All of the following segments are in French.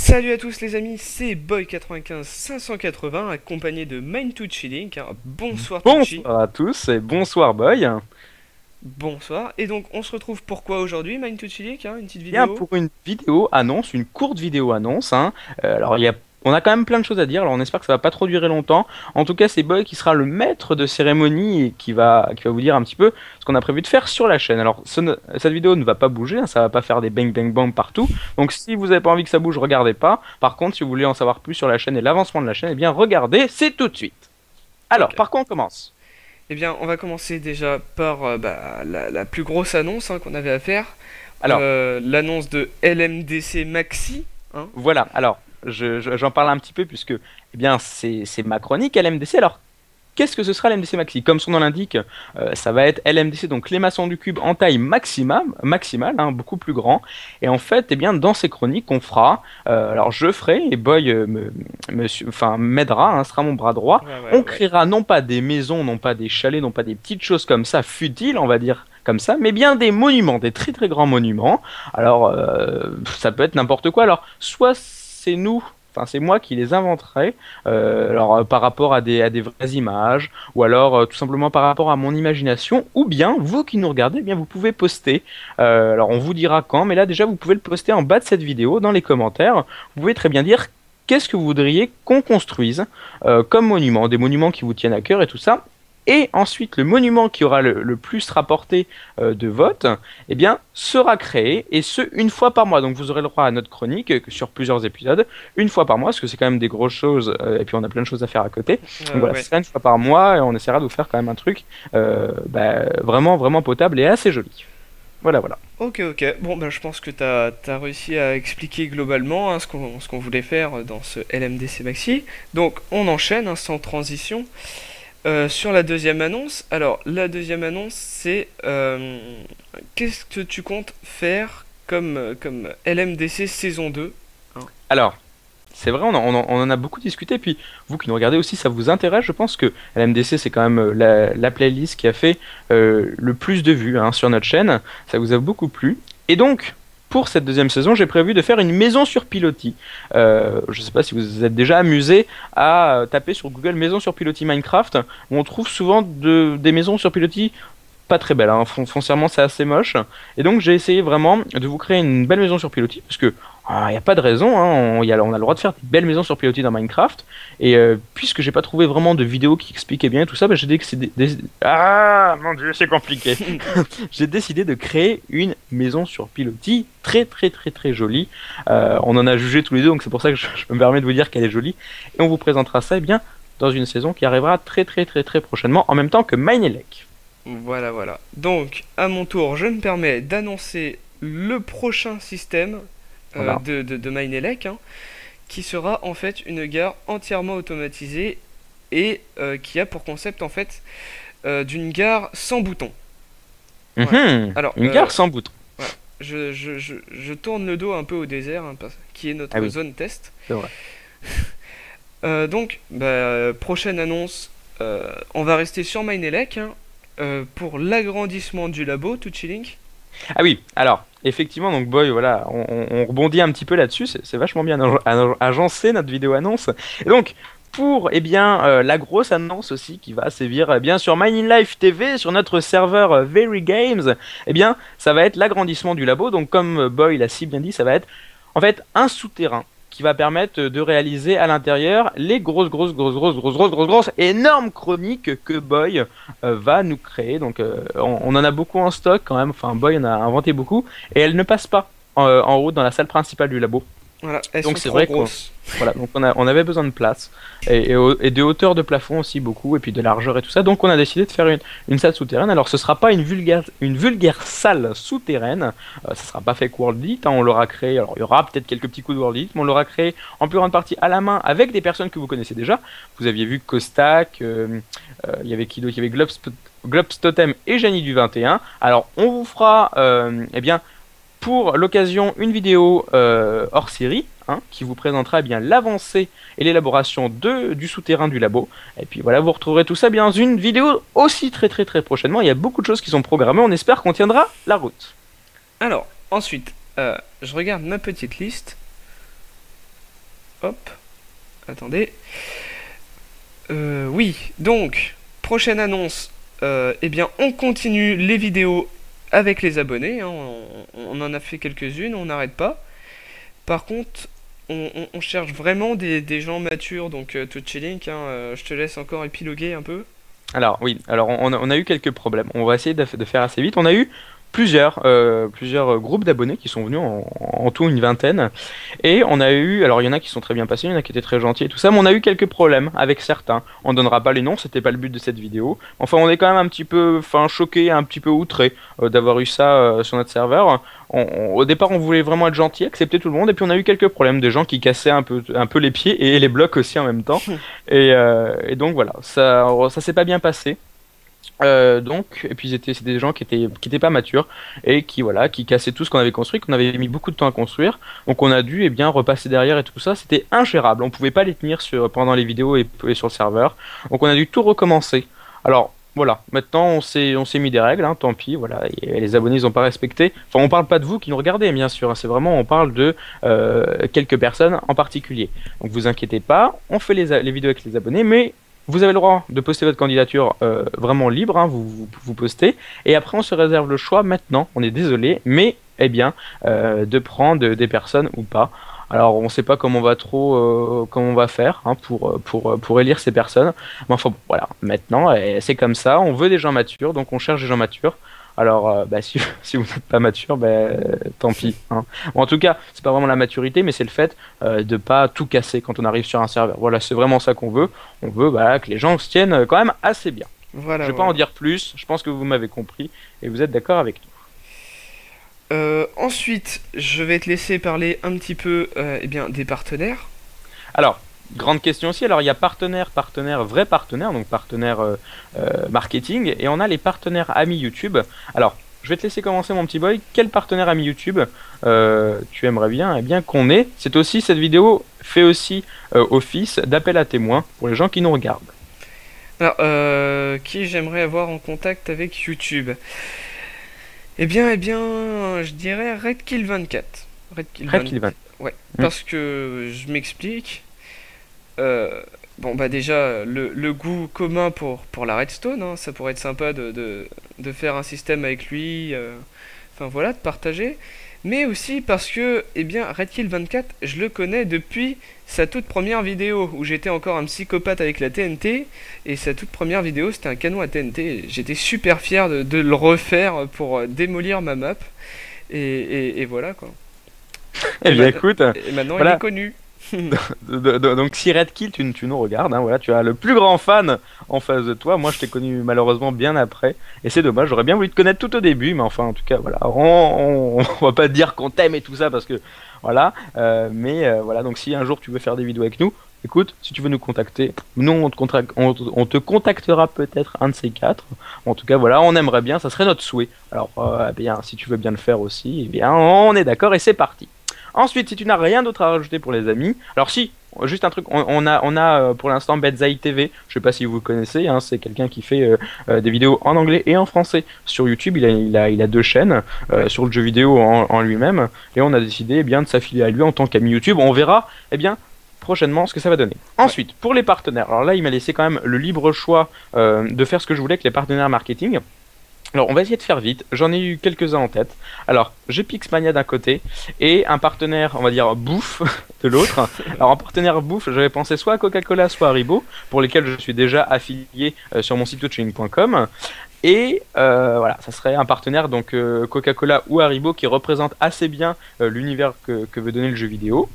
Salut à tous les amis, c'est Boy95 580 accompagné de Mind2Chilling. Bonsoir Tucci. Bonsoir à tous et bonsoir Boy. Bonsoir. Et donc on se retrouve pourquoi aujourd'hui Mind2Chilling, une petite Bien vidéo. pour une vidéo annonce, une courte vidéo annonce. Alors on a quand même plein de choses à dire. Alors on espère que ça va pas trop durer longtemps. En tout cas, c'est Boy qui sera le maître de cérémonie et qui va vous dire un petit peu ce qu'on a prévu de faire sur la chaîne. Alors cette vidéo ne va pas bouger, ça va pas faire des bang bang bang partout. Donc si vous avez pas envie que ça bouge, regardez pas. Par contre, si vous voulez en savoir plus sur la chaîne et l'avancement de la chaîne, eh bien regardez, c'est tout de suite. Alors, Ok. par quoi on commence? Eh bien on va commencer déjà par la plus grosse annonce qu'on avait à faire. Alors, L'annonce de LMDC Maxi. Hein. voilà, alors j'en parle un petit peu puisque eh bien c'est ma chronique LMDC. Alors qu'est-ce que ce sera l'MDC Maxi? Comme son nom l'indique, ça va être LMDC, donc les maçons du cube en taille maximale, hein, beaucoup plus grand. Et en fait, eh bien, dans ces chroniques, on fera, alors je ferai, et Boy enfin, m'aidera, hein, sera mon bras droit. Ouais, ouais, On ouais. créera non pas des maisons, non pas des chalets, non pas des petites choses comme ça, futiles, on va dire comme ça, mais bien des monuments, des très très grands monuments. Alors, ça peut être n'importe quoi. Alors, soit c'est nous, enfin c'est moi qui les inventerai, par rapport à des vraies images, ou alors tout simplement par rapport à mon imagination, ou bien vous qui nous regardez, eh bien vous pouvez poster. Alors on vous dira quand, mais là déjà vous pouvez le poster en bas de cette vidéo, dans les commentaires. Vous pouvez très bien dire qu'est-ce que vous voudriez qu'on construise comme monument, des monuments qui vous tiennent à cœur et tout ça. Et ensuite, le monument qui aura le plus rapporté de votes, eh bien, sera créé, et ce, une fois par mois. Donc, vous aurez le droit à notre chronique sur plusieurs épisodes, une fois par mois, parce que c'est quand même des grosses choses, et puis on a plein de choses à faire à côté. Donc voilà, ce Ouais. sera une fois par mois, et on essaiera de vous faire quand même un truc vraiment, vraiment potable et assez joli. Voilà, voilà. Ok, ok. Bon, ben, je pense que t'as réussi à expliquer globalement ce qu'on voulait faire dans ce LMDC Maxi. Donc, on enchaîne sans transition sur la deuxième annonce. Alors, la deuxième annonce, c'est qu'est-ce que tu comptes faire comme LMDC saison 2 hein. Alors, c'est vrai, on en a beaucoup discuté, puis vous qui nous regardez aussi, ça vous intéresse. Je pense que LMDC, c'est quand même la playlist qui a fait le plus de vues hein, sur notre chaîne. Ça vous a beaucoup plu. Et donc, pour cette deuxième saison, j'ai prévu de faire une maison sur pilotis. Je ne sais pas si vous vous êtes déjà amusé à taper sur Google maison sur pilotis Minecraft, où on trouve souvent des maisons sur pilotis pas très belles. Hein. Foncièrement, c'est assez moche. Et donc, j'ai essayé vraiment de vous créer une belle maison sur pilotis, parce que il n'y a pas de raison, hein, on a le droit de faire des belles maisons sur pilotis dans Minecraft. Et puisque j'ai pas trouvé vraiment de vidéo qui expliquait bien tout ça, bah, j'ai décidé. Ah mon dieu, c'est compliqué. J'ai décidé de créer une maison sur pilotis très très très très jolie. On en a jugé tous les deux, donc c'est pour ça que je me permets de vous dire qu'elle est jolie. Et on vous présentera ça eh bien dans une saison qui arrivera très très très très prochainement, en même temps que Minelec. Voilà, voilà. Donc, à mon tour, je me permets d'annoncer le prochain système Voilà. de Minelec, qui sera en fait une gare entièrement automatisée et qui a pour concept en fait d'une gare sans bouton. Voilà. Alors, Une gare sans bouton. voilà. Je tourne le dos un peu au désert, qui est Ah notre oui, zone test. c'est vrai. Donc, prochaine annonce, on va rester sur Minelec pour l'agrandissement du labo, tout Link. Ah oui, alors, effectivement, donc Boy, voilà, on rebondit un petit peu là-dessus, c'est vachement bien agencé notre vidéo annonce. Et donc, pour eh bien, la grosse annonce aussi qui va sévir eh bien, sur Mine in Life TV, sur notre serveur Very Games, eh bien, ça va être l'agrandissement du labo. Donc, comme Boy l'a si bien dit, ça va être en fait un souterrain qui va permettre de réaliser à l'intérieur les grosses, énormes chroniques que Boy va nous créer. Donc on en a beaucoup en stock quand même, enfin Boy en a inventé beaucoup, et elles ne passent pas en haut dans la salle principale du labo. Voilà, elles sont Donc c'est trop vrai qu'on grosses. voilà, donc on avait besoin de place et de hauteur de plafond aussi beaucoup et puis de largeur et tout ça. Donc on a décidé de faire une salle souterraine. Alors ce sera pas une vulgaire salle souterraine. Ça sera pas fait World Elite, hein, on l'aura créé. Alors il y aura peut-être quelques petits coups de World Elite, mais on l'aura créé en plus grande partie à la main avec des personnes que vous connaissez déjà. Vous aviez vu Kostak, il y avait qui d'autre? Il y avait Globstotem et Janie du 21. Alors on vous fera eh bien pour l'occasion une vidéo hors série hein, qui vous présentera eh bien l'avancée et l'élaboration du souterrain du labo. Et puis voilà, vous retrouverez tout ça bien dans une vidéo aussi très prochainement. Il y a beaucoup de choses qui sont programmées, on espère qu'on tiendra la route. Alors, ensuite, je regarde ma petite liste. Hop, attendez. Oui, donc, prochaine annonce. Eh bien, on continue les vidéos avec les abonnés. Hein, on en a fait quelques-unes, on n'arrête pas. Par contre, on cherche vraiment des gens matures. Donc, Touchy-Link, hein, je te laisse encore épiloguer un peu. Alors oui, alors on a eu quelques problèmes. On va essayer de faire assez vite. On a eu plusieurs groupes d'abonnés qui sont venus en tout une vingtaine. Et on a eu, alors il y en a qui sont très bien passés, il y en a qui étaient très gentils et tout ça, mais on a eu quelques problèmes avec certains. On donnera pas les noms, c'était pas le but de cette vidéo. Enfin, on est quand même un petit peu, choqué, un petit peu outré d'avoir eu ça sur notre serveur. Au départ, on voulait vraiment être gentil, accepter tout le monde, et puis on a eu quelques problèmes, des gens qui cassaient un peu les pieds et les blocs aussi en même temps. Et donc voilà, ça s'est pas bien passé. Et puis c'était des gens qui étaient pas matures et qui cassaient tout ce qu'on avait construit, qu'on avait mis beaucoup de temps à construire. Donc on a dû repasser derrière et tout ça, c'était ingérable. On pouvait pas les tenir pendant les vidéos et sur le serveur. Donc on a dû tout recommencer. Alors voilà, maintenant on s'est mis des règles, hein, tant pis, voilà. Et les abonnés ils ont pas respecté. Enfin, on parle pas de vous qui nous regardez, bien sûr, hein, c'est vraiment on parle de quelques personnes en particulier. Donc vous inquiétez pas, on fait les vidéos avec les abonnés, mais vous avez le droit de poster votre candidature vraiment libre, hein, vous postez, et après on se réserve le choix maintenant, on est désolé, mais de prendre des personnes ou pas. Alors on ne sait pas comment on va faire hein, pour élire ces personnes, mais enfin bon, voilà, maintenant c'est comme ça, on veut des gens matures, donc on cherche des gens matures. Alors, si vous n'êtes pas mature, tant pis. Hein. Bon, en tout cas, c'est pas vraiment la maturité, mais c'est le fait de pas tout casser quand on arrive sur un serveur. Voilà, c'est vraiment ça qu'on veut. On veut que les gens se tiennent quand même assez bien. Voilà, je vais pas en dire plus. Je pense que vous m'avez compris et vous êtes d'accord avec nous. Ensuite, je vais te laisser parler un petit peu des partenaires. Alors, grande question aussi, alors il y a partenaires, vrais partenaires, donc partenaires marketing, et on a les partenaires amis YouTube. Alors, je vais te laisser commencer mon petit boy. Quel partenaire ami YouTube tu aimerais bien qu'on ait? C'est aussi, cette vidéo fait aussi office d'appel à témoins pour les gens qui nous regardent. Alors, qui j'aimerais avoir en contact avec YouTube? Eh bien, je dirais Redkill24. Redkill24. Ouais, parce que je m'explique. Déjà le goût commun pour la redstone, hein, ça pourrait être sympa de faire un système avec lui, enfin voilà, de partager, mais aussi parce que Redkill24, je le connais depuis sa toute première vidéo où j'étais encore un psychopathe avec la TNT, et sa toute première vidéo c'était un canon à TNT. J'étais super fier de le refaire pour démolir ma map, et voilà quoi. Eh bien écoute, et maintenant voilà. Il est connu. Donc si Redkill tu nous regardes, hein, voilà, tu as le plus grand fan en face de toi. Moi je t'ai connu malheureusement bien après, et c'est dommage, j'aurais bien voulu te connaître tout au début, mais enfin en tout cas voilà, on va pas te dire qu'on t'aime et tout ça parce que voilà, voilà, donc si un jour tu veux faire des vidéos avec nous, écoute, si tu veux nous contacter, nous on te contactera peut-être un de ces quatre. En tout cas voilà, on aimerait bien, ça serait notre souhait. Alors si tu veux bien le faire aussi, on est d'accord et c'est parti. Ensuite, si tu n'as rien d'autre à rajouter pour les amis, alors si, juste un truc, on a pour l'instant Bedzai TV, je sais pas si vous le connaissez, hein, c'est quelqu'un qui fait des vidéos en anglais et en français sur YouTube. Il a deux chaînes sur le jeu vidéo en lui-même, et on a décidé de s'affilier à lui en tant qu'ami YouTube. On verra prochainement ce que ça va donner. Ensuite, pour les partenaires, alors là il m'a laissé quand même le libre choix de faire ce que je voulais avec les partenaires marketing. Alors on va essayer de faire vite, j'en ai eu quelques-uns en tête. Alors j'ai Pixmania d'un côté et un partenaire, on va dire bouffe, de l'autre. Alors en partenaire bouffe, j'avais pensé soit à Coca-Cola, soit à Haribo, pour lesquels je suis déjà affilié sur mon site touching.com. Et voilà, ça serait un partenaire donc Coca-Cola ou Haribo qui représente assez bien l'univers que veut donner le jeu vidéo.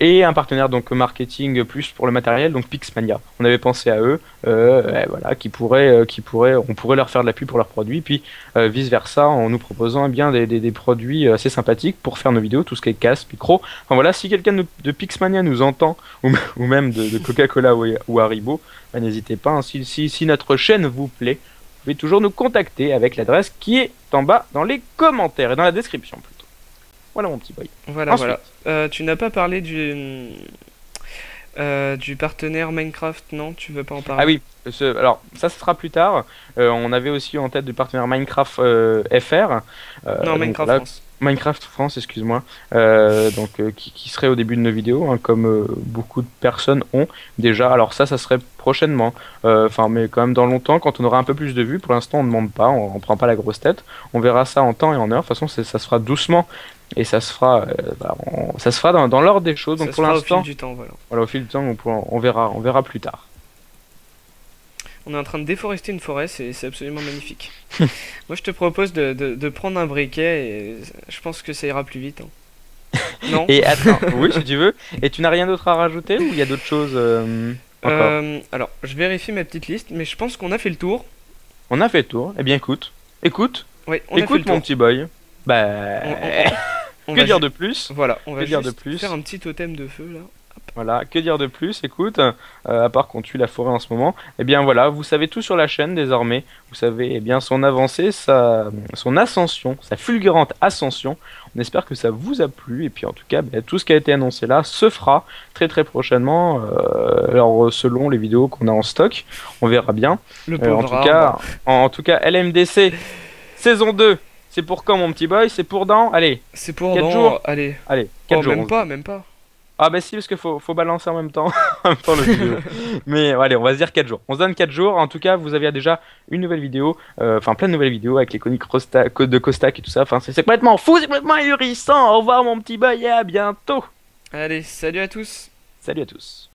Et un partenaire donc marketing plus pour le matériel, donc Pixmania. On avait pensé à eux, voilà, on pourrait leur faire de la pub pour leurs produits, puis vice versa en nous proposant des produits assez sympathiques pour faire nos vidéos, tout ce qui est casque, micro. Enfin voilà, si quelqu'un de Pixmania nous entend, ou même de Coca-Cola ou Haribo, n'hésitez pas. Hein, si notre chaîne vous plaît, vous pouvez toujours nous contacter avec l'adresse qui est en bas dans les commentaires et dans la description plutôt. Voilà mon petit boy. Voilà, ensuite, voilà. Tu n'as pas parlé du partenaire Minecraft, non? Tu veux pas en parler? Ah oui, alors ça sera plus tard. On avait aussi en tête du partenaire Minecraft FR. Non, Minecraft France. Minecraft France, excuse-moi, qui serait au début de nos vidéos, hein, comme beaucoup de personnes ont déjà. Alors ça serait prochainement, enfin mais quand même dans longtemps, quand on aura un peu plus de vues. Pour l'instant, on ne demande pas, on prend pas la grosse tête. On verra ça en temps et en heure. De toute façon, ça se fera doucement et ça se fera, ça se fera dans l'ordre des choses. Donc Ça se pour fera au fil l'instant, du temps, voilà. voilà, au fil du temps, on verra plus tard. On est en train de déforester une forêt, c'est absolument magnifique. Moi, je te propose de prendre un briquet et je pense que ça ira plus vite, hein. Non? Et attends, oui, si tu veux. Et tu n'as rien d'autre à rajouter ou il y a d'autres choses encore? Alors, je vérifie ma petite liste, mais je pense qu'on a fait le tour. On a fait le tour. Eh bien, écoute, Oui, on a fait écoute le tour. mon petit boy. Bah, On que va dire ju- de plus? Voilà, on va Que dire de juste plus? faire un petit totem de feu là. Voilà, que dire de plus? Écoute, à part qu'on tue la forêt en ce moment, eh bien voilà, vous savez tout sur la chaîne désormais. Vous savez, eh bien son avancée, son ascension, sa fulgurante ascension. On espère que ça vous a plu et puis en tout cas, tout ce qui a été annoncé là se fera très très prochainement. Alors selon les vidéos qu'on a en stock, on verra bien. Le En pauvre tout arbre. cas, en tout cas, LMDC saison 2, c'est pour quand mon petit boy? C'est pour dans, allez, C'est pour 4 dans... jours. Allez. Allez, 4 Oh, jours. même pas, même pas. Ah bah si, parce qu'il faut balancer en même temps, en même temps le vidéo. Mais allez, on va se dire 4 jours. On se donne 4 jours. En tout cas, vous avez déjà une nouvelle vidéo, enfin plein de nouvelles vidéos avec les coniques de Kostak et tout ça. Enfin, c'est complètement fou, c'est complètement ahurissant. Au revoir mon petit boy et à bientôt. Allez, salut à tous. Salut à tous.